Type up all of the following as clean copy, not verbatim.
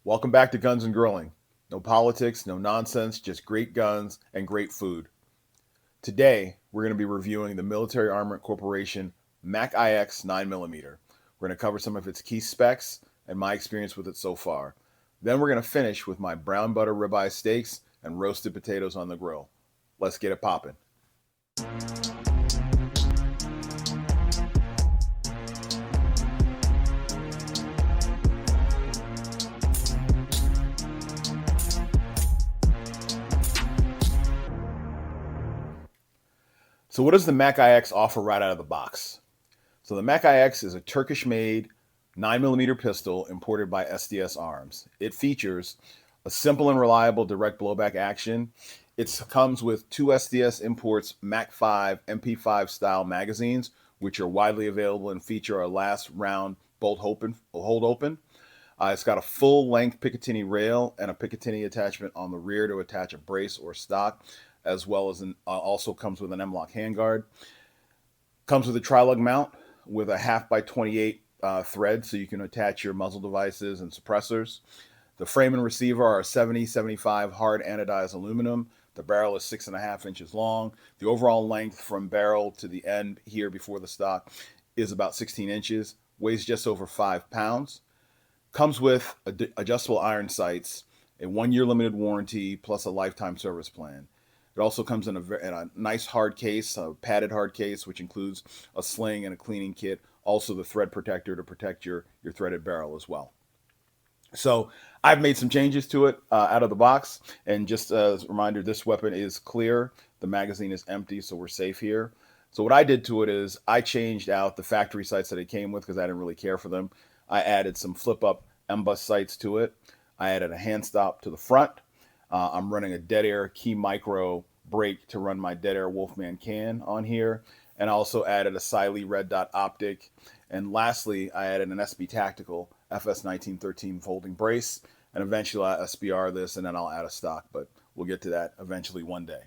Welcome back to Guns and Grilling. No politics, no nonsense, just great guns and great food. Today, we're going to be reviewing the Military Armament Corporation Mac IX 9mm. We're going to cover some of its key specs and my experience with it so far. Then we're going to finish with my brown butter ribeye steaks and roasted potatoes on the grill. Let's get it popping. So, what does the Mac IX offer right out of the box? So, the Mac IX is a Turkish made 9mm pistol imported by SDS Arms. It features a simple and reliable direct blowback action. It comes with two SDS Imports Mac 5 MP5 style magazines, which are widely available and feature a last round hold open. It's got a full length Picatinny rail and a Picatinny attachment on the rear to attach a brace or stock, as well as also comes with an M-LOK handguard. Comes with a tri-lug mount with a half by 28 thread, so you can attach your muzzle devices and suppressors. The frame and receiver are 70-75 hard anodized aluminum. The barrel is 6.5 inches long. The overall length from barrel to the end here before the stock is about 16 inches. Weighs just over 5 pounds. Comes with adjustable iron sights, a 1-year limited warranty, plus a lifetime service plan. It also comes in a nice hard case, a padded hard case, which includes a sling and a cleaning kit. Also, the thread protector to protect your threaded barrel as well. So I've made some changes to it out of the box. And just as a reminder, this weapon is clear. The magazine is empty, so we're safe here. So what I did to it is I changed out the factory sights that it came with because I didn't really care for them. I added some flip-up M-Bus sights to it. I added a hand stop to the front. I'm running a Dead Air Key Micro brake to run my Dead Air Wolfman can on here. And I also added a Siley red dot optic. And lastly, I added an SB Tactical FS 1913 folding brace. And eventually I'll SBR this and then I'll add a stock. But we'll get to that eventually one day.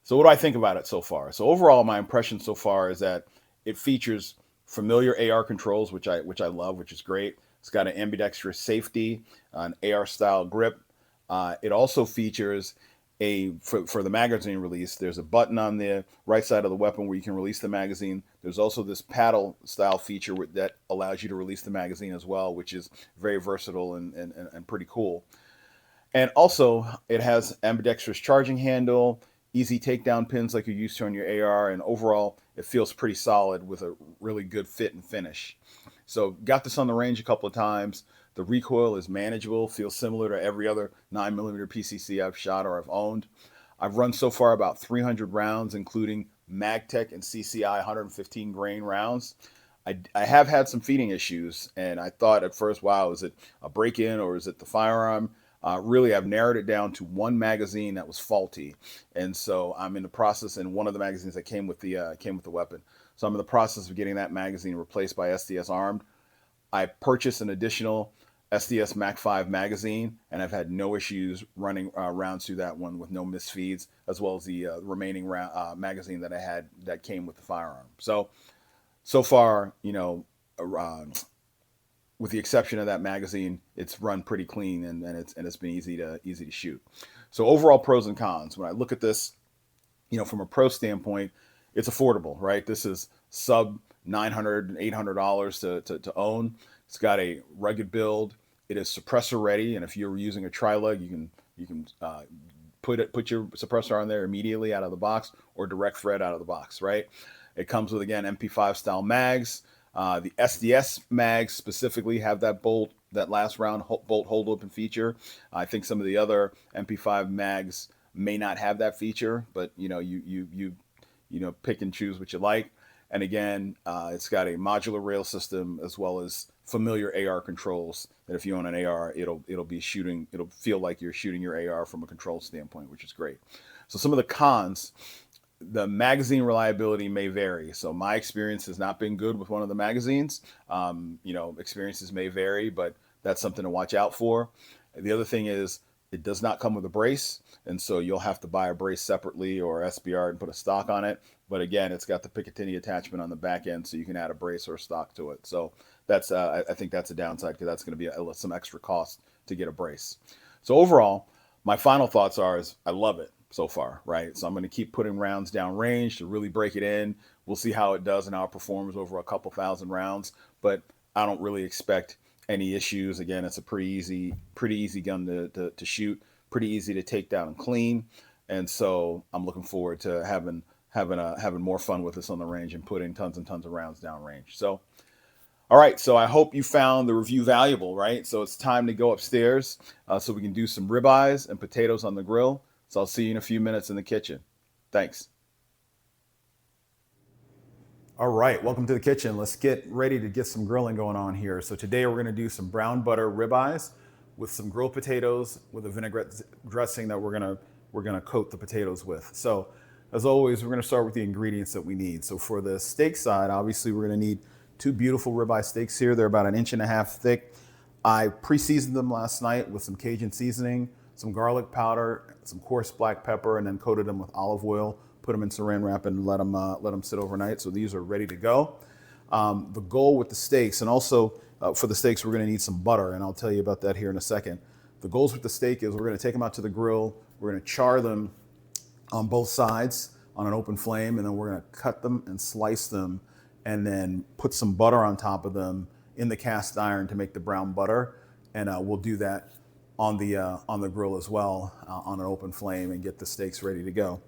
So what do I think about it so far? So overall, my impression so far is that it features familiar AR controls, which I love, which is great. It's got an ambidextrous safety, an AR style grip. It also features for the magazine release, there's a button on the right side of the weapon where you can release the magazine. There's also this paddle style feature that allows you to release the magazine as well, which is very versatile and pretty cool. And also, it has ambidextrous charging handle, easy takedown pins like you're used to on your AR, and overall, it feels pretty solid with a really good fit and finish. So, got this on the range a couple of times. The recoil is manageable, feels similar to every other 9mm PCC I've shot or I've owned. I've run so far about 300 rounds, including MagTech and CCI 115 grain rounds. I have had some feeding issues, and I thought at first, wow, is it a break-in or is it the firearm? Really, I've narrowed it down to one magazine that was faulty, and so I'm in the process. And one of the magazines that came with the weapon, so I'm in the process of getting that magazine replaced by SDS Armed. I purchased an additional SDS Mac 5 magazine, and I've had no issues running rounds through that one with no misfeeds, as well as the remaining magazine that I had that came with the firearm. So far, with the exception of that magazine, it's run pretty clean and it's been easy to shoot. So overall pros and cons. When I look at this, from a pro standpoint, it's affordable, right? This is sub $900, $800 to own. It's got a rugged build. It is suppressor ready, and if you're using a tri-lug, you can put your suppressor on there immediately out of the box, or direct thread out of the box, right? It comes with, again, MP5 style mags. The SDS mags specifically have that last round bolt hold open feature. I think some of the other MP5 mags may not have that feature, but you pick and choose what you like. And again, it's got a modular rail system as well as familiar AR controls that if you own an AR, it'll feel like you're shooting your AR from a control standpoint, which is great. So some of the cons: the magazine reliability may vary. So my experience has not been good with one of the magazines. Experiences may vary, but that's something to watch out for. The other thing is it does not come with a brace, and so you'll have to buy a brace separately or SBR and put a stock on it. But again, it's got the Picatinny attachment on the back end, so you can add a brace or a stock to it. So that's I think that's a downside because that's going to be some extra cost to get a brace. So overall, my final thoughts are is I love it so far, right? So I'm going to keep putting rounds down range to really break it in. We'll see how it does and how it performs over a couple thousand rounds, but I don't really expect any issues. Again, it's a pretty easy gun to shoot, pretty easy to take down and clean, and so I'm looking forward to having more fun with this on the range and putting tons and tons of rounds down range. So all right, so I hope you found the review valuable, right? So it's time to go upstairs so we can do some ribeyes and potatoes on the grill. So I'll see you in a few minutes in the kitchen. Thanks. All right, welcome to the kitchen. Let's get ready to get some grilling going on here. So today we're gonna do some brown butter ribeyes with some grilled potatoes with a vinaigrette dressing that we're gonna coat the potatoes with. So as always, we're gonna start with the ingredients that we need. So for the steak side, obviously we're gonna need two beautiful ribeye steaks here. They're about 1.5 inches thick. I pre-seasoned them last night with some Cajun seasoning, some garlic powder, some coarse black pepper, and then coated them with olive oil, put them in saran wrap and let them sit overnight. So these are ready to go. The goal with the steaks, and also for the steaks, we're gonna need some butter, and I'll tell you about that here in a second. The goals with the steak is we're gonna take them out to the grill, we're gonna char them on both sides on an open flame, and then we're gonna cut them and slice them and then put some butter on top of them in the cast iron to make the brown butter. And we'll do that on the grill as well on an open flame and get the steaks ready to go.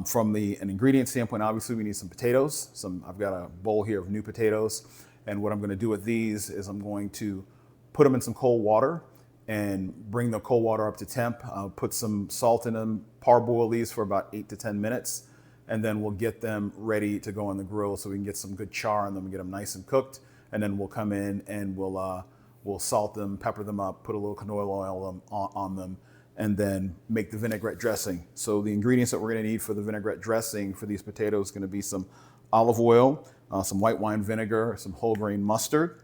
From an ingredient standpoint, obviously we need some potatoes. I've got a bowl here of new potatoes. And what I'm gonna do with these is I'm going to put them in some cold water and bring the cold water up to temp, put some salt in them, parboil these for about 8 to 10 minutes. And then we'll get them ready to go on the grill so we can get some good char on them and get them nice and cooked. And then we'll come in and we'll salt them, pepper them up, put a little canola oil on them, and then make the vinaigrette dressing. So the ingredients that we're gonna need for the vinaigrette dressing for these potatoes is gonna be some olive oil, some white wine vinegar, some whole grain mustard.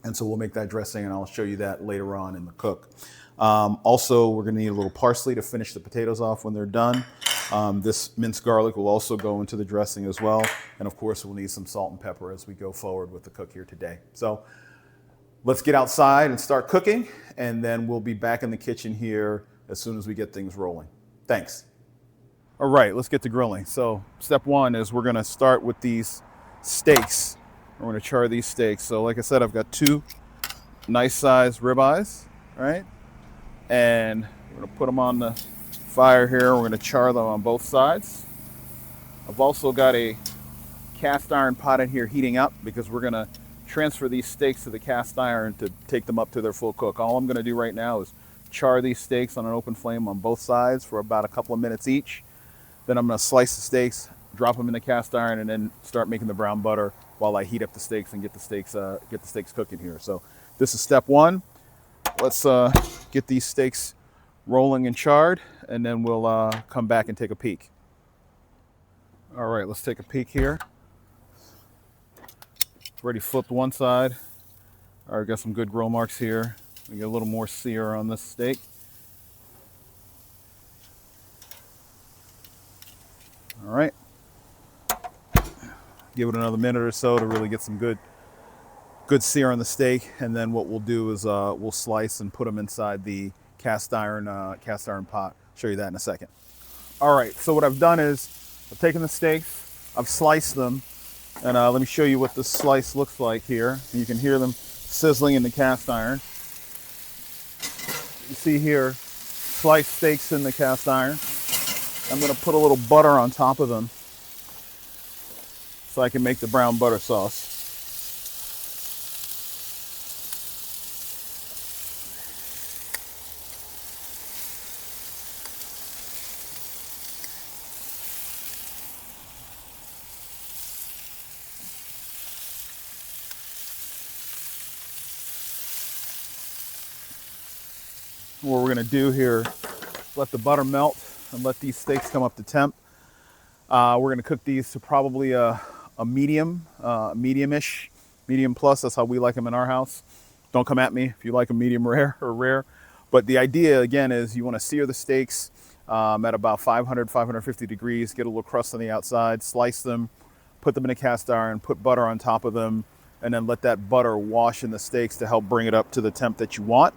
And so we'll make that dressing and I'll show you that later on in the cook. Also, we're gonna need a little parsley to finish the potatoes off when they're done. This minced garlic will also go into the dressing as well. And of course, we'll need some salt and pepper as we go forward with the cook here today. So let's get outside and start cooking. And then we'll be back in the kitchen here as soon as we get things rolling. Thanks. All right, let's get to grilling. So step one is we're gonna start with these steaks. We're gonna char these steaks. So like I said, I've got two nice sized ribeyes, right? And we're gonna put them on the fire here. We're gonna char them on both sides. I've also got a cast iron pot in here heating up because we're gonna transfer these steaks to the cast iron to take them up to their full cook. All I'm gonna do right now is char these steaks on an open flame on both sides for about a couple of minutes each. Then I'm gonna slice the steaks, drop them in the cast iron, and then start making the brown butter while I heat up the steaks and get the steaks cooking here. So this is step one. Let's get these steaks rolling and charred, and then we'll come back and take a peek. All right, let's take a peek here. Already flipped one side. All right, got some good grill marks here. We get a little more sear on this steak. All right. Give it another minute or so to really get some good sear on the steak, and then what we'll do is we'll slice and put them inside the cast iron pot. Show you that in a second. All right, so what I've done is I've taken the steaks, I've sliced them, and let me show you what this slice looks like here. You can hear them sizzling in the cast iron. You see here, sliced steaks in the cast iron. I'm gonna put a little butter on top of them so I can make the brown butter sauce. What we're gonna do here, let the butter melt and let these steaks come up to temp. We're gonna cook these to probably a medium-ish, medium plus. That's how we like them in our house. Don't come at me if you like them medium rare or rare. But the idea, again, is you wanna sear the steaks at about 500, 550 degrees, get a little crust on the outside, slice them, put them in a cast iron, put butter on top of them, and then let that butter wash in the steaks to help bring it up to the temp that you want.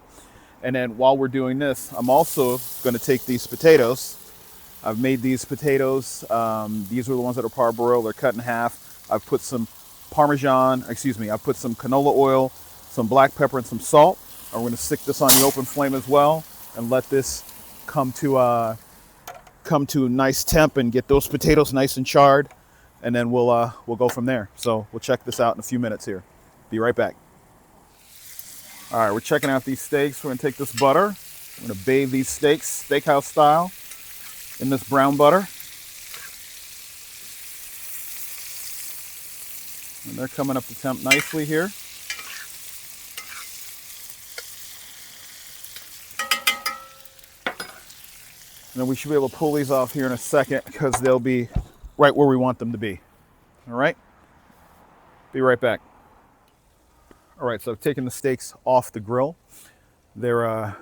And then while we're doing this, I'm also going to take these potatoes. I've made these potatoes. These are the ones that are parboiled. They're cut in half. I've put some I've put some canola oil, some black pepper, and some salt. I'm going to stick this on the open flame as well and let this come to a nice temp and get those potatoes nice and charred. And then we'll go from there. So we'll check this out in a few minutes here. Be right back. All right, we're checking out these steaks. We're gonna take this butter. I'm gonna bathe these steaks, steakhouse style, in this brown butter. And they're coming up to temp nicely here. And then we should be able to pull these off here in a second because they'll be right where we want them to be. All right, be right back. All right, so I've taken the steaks off the grill. They're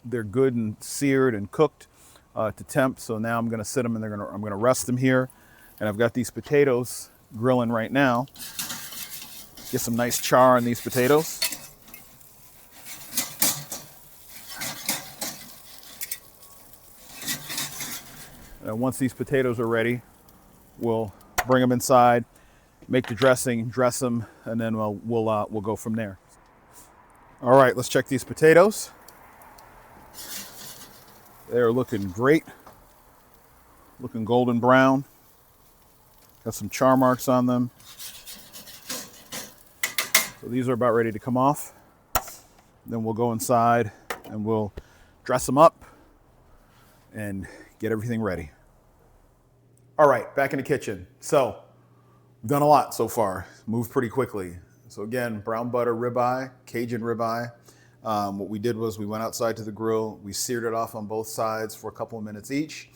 good and seared and cooked to temp. So now I'm gonna sit them and I'm gonna rest them here. And I've got these potatoes grilling right now. Get some nice char on these potatoes. And once these potatoes are ready, we'll bring them inside, make the dressing, dress them, and then we'll go from there. All right, let's check these potatoes. They're looking great, looking golden brown. Got some char marks on them. So these are about ready to come off. Then we'll go inside and we'll dress them up and get everything ready. All right, back in the kitchen. So we've done a lot so far, moved pretty quickly. So again, brown butter ribeye, Cajun ribeye. What we did was we went outside to the grill, we seared it off on both sides for a couple of minutes each.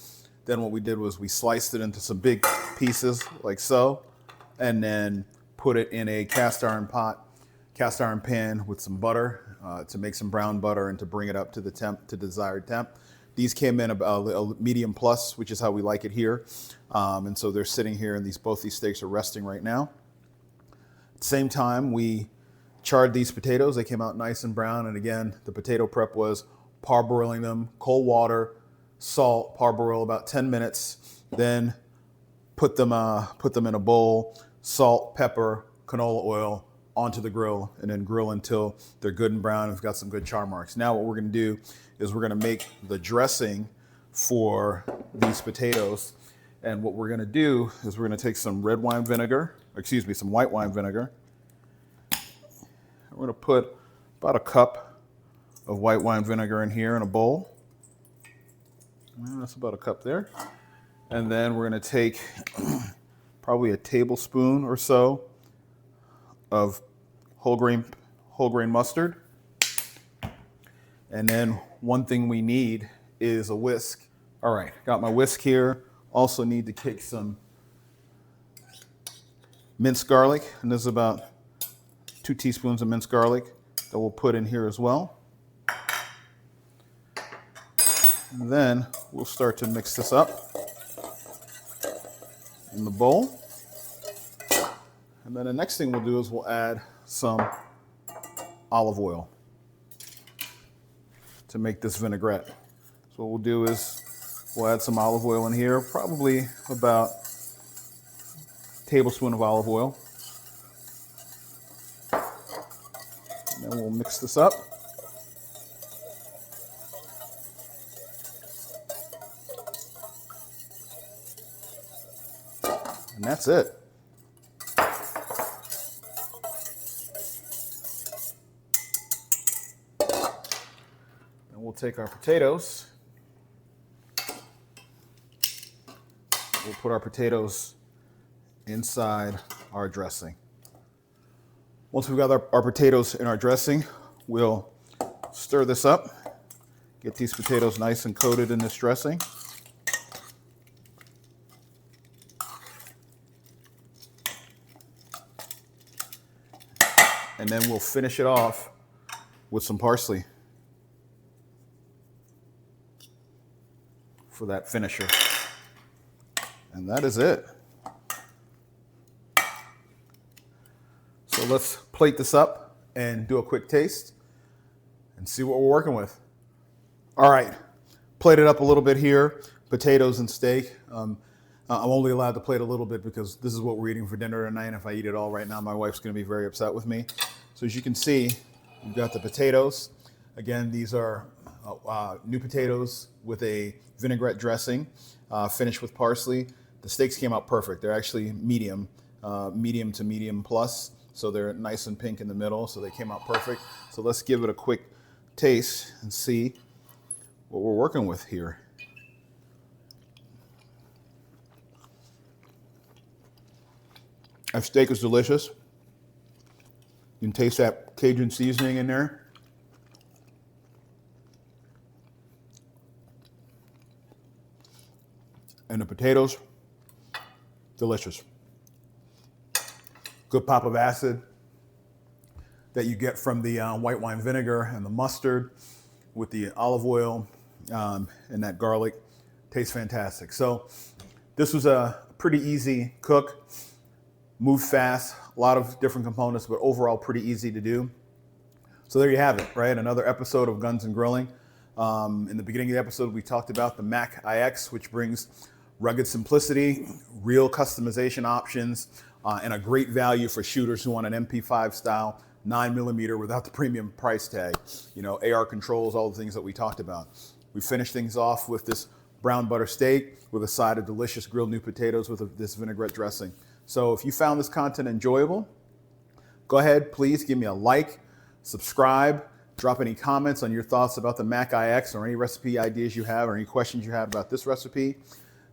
Then what we did was we sliced it into some big pieces like so, and then put it in a cast iron pan with some butter to make some brown butter and to bring it up to the temp, to desired temp. These came in a medium plus, which is how we like it here. And so they're sitting here, and both these steaks are resting right now. At the same time, we charred these potatoes. They came out nice and brown. And again, the potato prep was parboiling them, cold water, salt, parboil about 10 minutes. Then put them in a bowl, salt, pepper, canola oil onto the grill, and then grill until they're good and brown and have got some good char marks. Now what we're gonna do is we're gonna make the dressing for these potatoes. And what we're gonna do is we're gonna take some white wine vinegar. We're gonna put about a cup of white wine vinegar in here in a bowl. That's about a cup there. And then we're gonna take probably a tablespoon or so of whole grain mustard. And then one thing we need is a whisk. All right, got my whisk here. Also need to take some minced garlic, and this is about 2 teaspoons of minced garlic that we'll put in here as well. And then we'll start to mix this up in the bowl. And then the next thing we'll do is we'll add some olive oil to make this vinaigrette. So what we'll do is we'll add some olive oil in here, probably about a tablespoon of olive oil. And then we'll mix this up. And that's it. And we'll take our potatoes. We'll put our potatoes inside our dressing. Once we've got our potatoes in our dressing, we'll stir this up, get these potatoes nice and coated in this dressing. And then we'll finish it off with some parsley for that finisher. And that is it. So let's plate this up and do a quick taste and see what we're working with. All right, plate it up a little bit here, potatoes and steak. I'm only allowed to plate a little bit because this is what we're eating for dinner tonight. If I eat it all right now, my wife's gonna be very upset with me. So as you can see, we've got the potatoes. Again, these are new potatoes with a vinaigrette dressing, finished with parsley. The steaks came out perfect. They're actually medium to medium plus. So they're nice and pink in the middle, so they came out perfect. So let's give it a quick taste and see what we're working with here. That steak is delicious. You can taste that Cajun seasoning in there. And the potatoes, delicious. Good pop of acid that you get from the white wine vinegar and the mustard with the olive oil and that garlic. Tastes fantastic. So this was a pretty easy cook. Moved fast, a lot of different components, but overall pretty easy to do. So there you have it, right? Another episode of Guns and Grilling. In the beginning of the episode, we talked about the Mac iX, which brings rugged simplicity, real customization options, and a great value for shooters who want an MP5 style 9mm without the premium price tag. You know, AR controls, all the things that we talked about. We finished things off with this brown butter steak with a side of delicious grilled new potatoes with this vinaigrette dressing. So if you found this content enjoyable, go ahead, please give me a like, subscribe, drop any comments on your thoughts about the Mac iX or any recipe ideas you have or any questions you have about this recipe.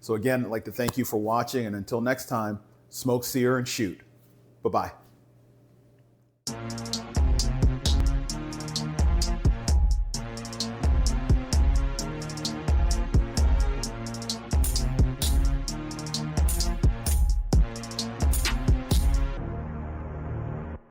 So again, I'd like to thank you for watching, and until next time, smoke, sear, and shoot. Bye-bye.